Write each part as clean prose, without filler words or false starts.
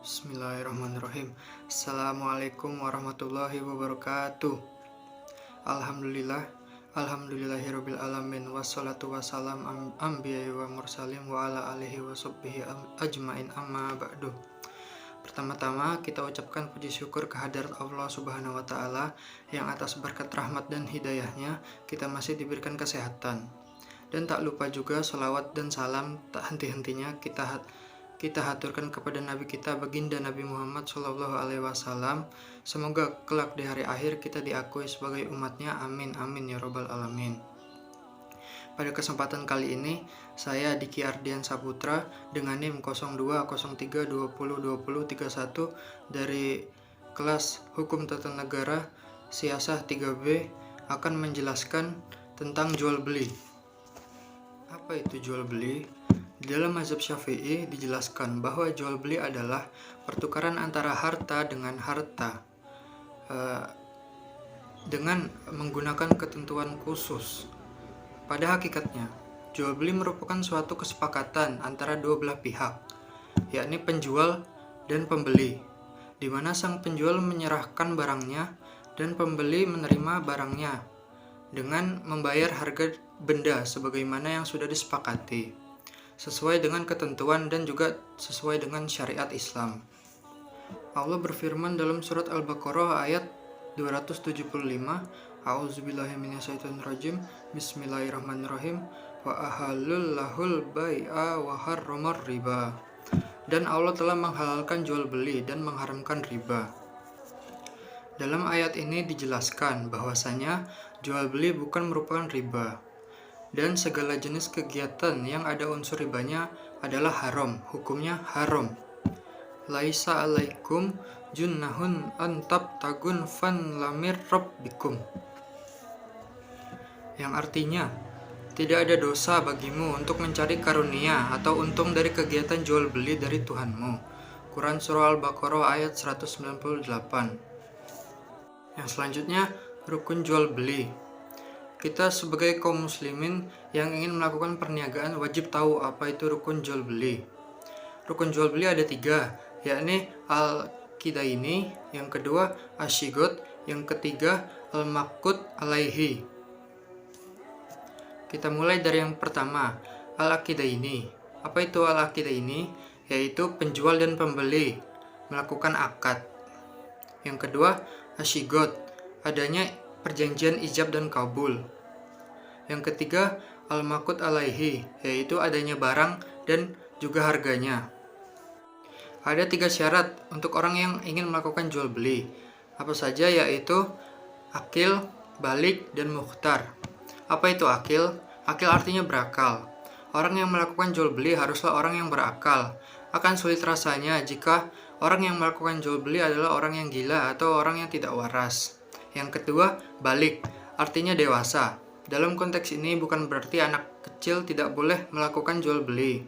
Bismillahirrahmanirrahim. Assalamualaikum warahmatullahi wabarakatuh. Alhamdulillahirabbil alamin, wassalatu wassalam anbiya'i wa mursalin wa ala alihi wa sahbihi ajmain, amma ba'du. Pertama-tama kita ucapkan puji syukur kehadirat Allah Subhanahu wa taala yang atas berkat rahmat dan hidayahnya kita masih diberikan kesehatan. Dan tak lupa juga salawat dan salam tak henti-hentinya kita haturkan kepada Nabi kita, baginda Nabi Muhammad SAW. Semoga kelak di hari akhir kita diakui sebagai umatnya. Amin, amin ya robbal alamin. Pada kesempatan kali ini, saya Diki Ardian Saputra dengan NIM 0203202031 dari kelas Hukum Tata Negara Siasah 3B akan menjelaskan tentang jual beli. Apa itu jual beli? Di dalam mazhab Syafi'i dijelaskan bahwa jual beli adalah pertukaran antara harta dengan harta dengan menggunakan ketentuan khusus. Pada hakikatnya, jual beli merupakan suatu kesepakatan antara dua belah pihak, yakni penjual dan pembeli, di mana sang penjual menyerahkan barangnya dan pembeli menerima barangnya dengan membayar harga benda sebagaimana yang sudah disepakati, sesuai dengan ketentuan dan juga sesuai dengan syariat Islam. Allah berfirman dalam surat Al-Baqarah ayat 275, A'udzubillahi minasyaitonirrajim, Bismillahirrahmanirrahim, wa ahallul lahul bai'a wa harramar riba. Dan Allah telah menghalalkan jual beli dan mengharamkan riba. Dalam ayat ini dijelaskan bahwasanya jual beli bukan merupakan riba, dan segala jenis kegiatan yang ada unsur ribanya adalah haram, hukumnya haram. Laisa alaikum junnahun an tabtagun fan lamir rabbikum, yang artinya tidak ada dosa bagimu untuk mencari karunia atau untung dari kegiatan jual beli dari Tuhanmu. Quran Surah Al-Baqarah ayat 198. Yang selanjutnya, rukun jual beli. Kita sebagai kaum muslimin yang ingin melakukan perniagaan wajib tahu apa itu rukun jual beli. Rukun jual beli ada 3, yakni al-qidaini, yang kedua asyigot, yang ketiga al-maqud alaihi. Kita mulai dari yang pertama, al-qidaini. Apa itu al-qidaini? Yaitu penjual dan pembeli melakukan akad. Yang kedua asyigot, adanya perjanjian ijab dan kabul. Yang ketiga al-maqud alaihi, yaitu adanya barang dan juga harganya. Ada 3 syarat untuk orang yang ingin melakukan jual beli. Apa saja? Yaitu akil, balik, dan mukhtar. Apa itu akil? Akil artinya berakal. Orang yang melakukan jual beli haruslah orang yang berakal. Akan sulit rasanya jika orang yang melakukan jual beli adalah orang yang gila atau orang yang tidak waras. Yang kedua, balik, artinya dewasa. Dalam konteks ini bukan berarti anak kecil tidak boleh melakukan jual beli.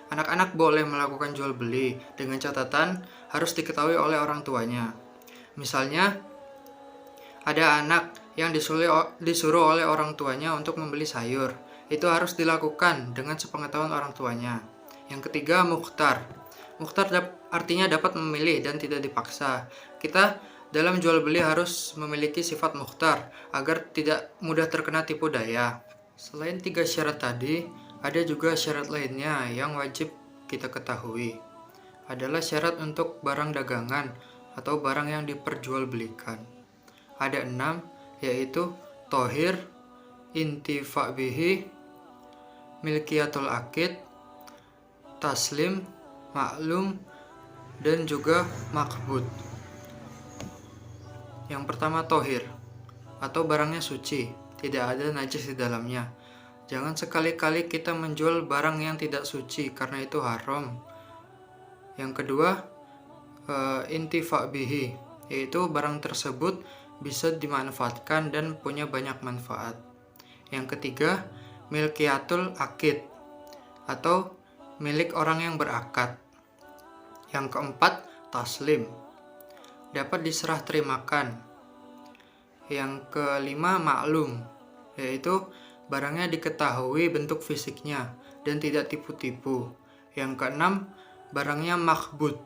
Anak-anak boleh melakukan jual beli dengan catatan harus diketahui oleh orang tuanya. Misalnya, ada anak yang disuruh oleh orang tuanya untuk membeli sayur. Itu harus dilakukan dengan sepengetahuan orang tuanya. Yang ketiga, mukhtar. Mukhtar artinya dapat memilih dan tidak dipaksa. Kita dalam jual beli harus memiliki sifat mukhtar agar tidak mudah terkena tipu daya. Selain 3 syarat tadi, ada juga syarat lainnya yang wajib kita ketahui. Adalah syarat untuk barang dagangan atau barang yang diperjualbelikan. Ada 6, yaitu tohir, intifa bihi, milkiyatul akid, taslim, maklum, dan juga makbud. Yang pertama, tohir, atau barangnya suci, tidak ada najis di dalamnya. Jangan sekali-kali kita menjual barang yang tidak suci karena itu haram. Yang kedua, intifa bihi, yaitu barang tersebut bisa dimanfaatkan dan punya banyak manfaat. Yang ketiga, milkiyatul akid, atau milik orang yang berakad. Yang keempat, taslim, dapat diserah terimakan. Yang kelima, maklum, yaitu barangnya diketahui bentuk fisiknya dan tidak tipu-tipu. Yang keenam, barangnya makbud,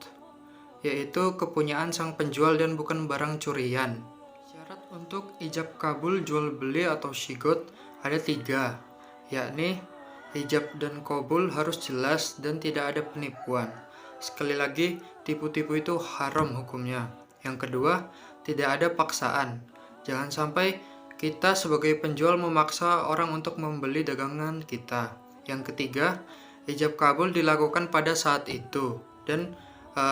yaitu kepunyaan sang penjual dan bukan barang curian. Syarat untuk ijab kabul jual beli atau syigot ada 3, yakni ijab dan kabul harus jelas dan tidak ada penipuan. Sekali lagi, tipu-tipu itu haram hukumnya. Yang kedua, tidak ada paksaan. Jangan sampai kita sebagai penjual memaksa orang untuk membeli dagangan kita. Yang ketiga, ijab kabul dilakukan pada saat itu dan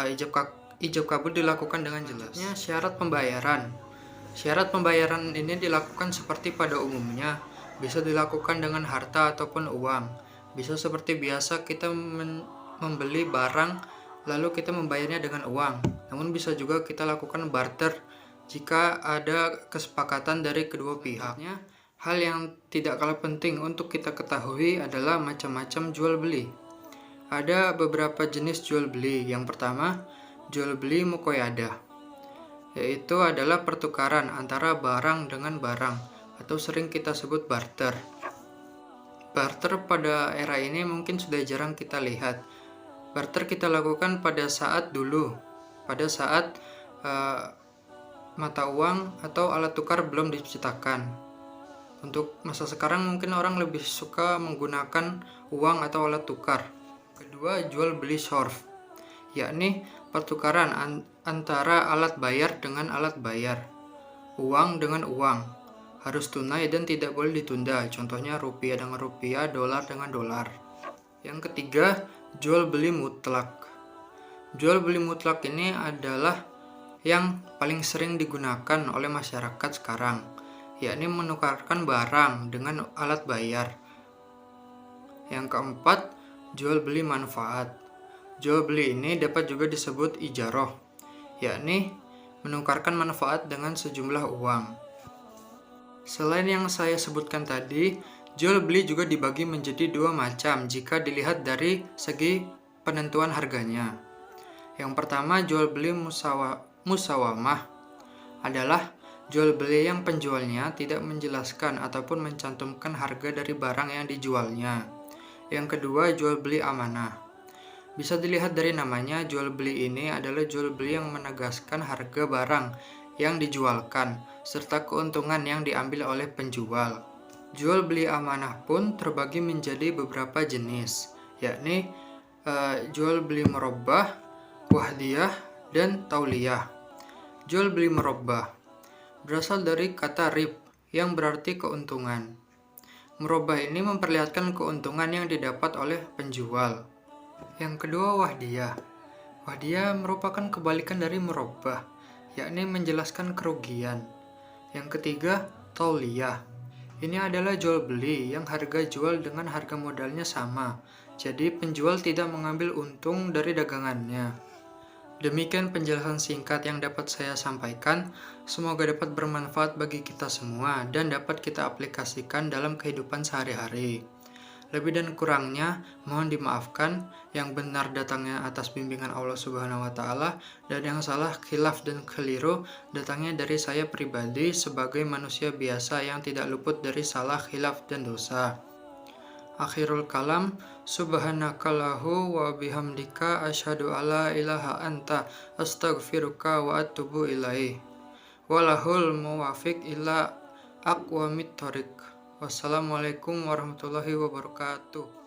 ijab kabul dilakukan dengan jelas. Syarat pembayaran. Syarat pembayaran ini dilakukan seperti pada umumnya, bisa dilakukan dengan harta ataupun uang. Bisa seperti biasa kita membeli barang lalu kita membayarnya dengan uang. Namun bisa juga kita lakukan barter jika ada kesepakatan dari kedua pihaknya. Hal yang tidak kalah penting untuk kita ketahui adalah macam-macam jual beli. Ada beberapa jenis jual beli. Yang pertama, jual beli muqayadah, yaitu adalah pertukaran antara barang dengan barang atau sering kita sebut barter. Barter pada era ini mungkin sudah jarang kita lihat. Barter kita lakukan pada saat mata uang atau alat tukar belum diciptakan. Untuk masa sekarang mungkin orang lebih suka menggunakan uang atau alat tukar. Kedua, jual beli shorf, yakni pertukaran antara alat bayar dengan alat bayar, uang dengan uang, harus tunai dan tidak boleh ditunda. Contohnya rupiah dengan rupiah, dolar dengan dolar. Yang ketiga, jual beli mutlak. Jual beli mutlak ini adalah yang paling sering digunakan oleh masyarakat sekarang, yakni menukarkan barang dengan alat bayar. Yang keempat, jual beli manfaat. Jual beli ini dapat juga disebut ijarah, yakni menukarkan manfaat dengan sejumlah uang. Selain yang saya sebutkan tadi, jual beli juga dibagi menjadi 2 macam jika dilihat dari segi penentuan harganya. Yang pertama, jual beli musawamah adalah jual beli yang penjualnya tidak menjelaskan ataupun mencantumkan harga dari barang yang dijualnya. Yang kedua, jual beli amanah. Bisa dilihat dari namanya, jual beli ini adalah jual beli yang menegaskan harga barang yang dijualkan serta keuntungan yang diambil oleh penjual. Jual beli amanah pun terbagi menjadi beberapa jenis, yakni jual beli murabbah, wahdiyah, dan tauliyah. Jual beli murabbah berasal dari kata rib yang berarti keuntungan. Murabbah ini memperlihatkan keuntungan yang didapat oleh penjual. Yang kedua, wahdiyah. Wahdiyah merupakan kebalikan dari murabbah, yakni menjelaskan kerugian. Yang ketiga, tauliyah. Ini adalah jual beli yang harga jual dengan harga modalnya sama, jadi penjual tidak mengambil untung dari dagangannya. Demikian penjelasan singkat yang dapat saya sampaikan. Semoga dapat bermanfaat bagi kita semua dan dapat kita aplikasikan dalam kehidupan sehari-hari. Lebih dan kurangnya mohon dimaafkan. Yang benar datangnya atas bimbingan Allah Subhanahu wa Ta'ala, dan yang salah, khilaf dan keliru datangnya dari saya pribadi sebagai manusia biasa yang tidak luput dari salah, khilaf, dan dosa. Akhirul kalam, subhanakallahu wa bihamdika asyhadu alla ilaha anta astaghfiruka wa atubu ilaih. Walahul muwafiq ila aqwamit thoriq. Wassalamualaikum warahmatullahi wabarakatuh.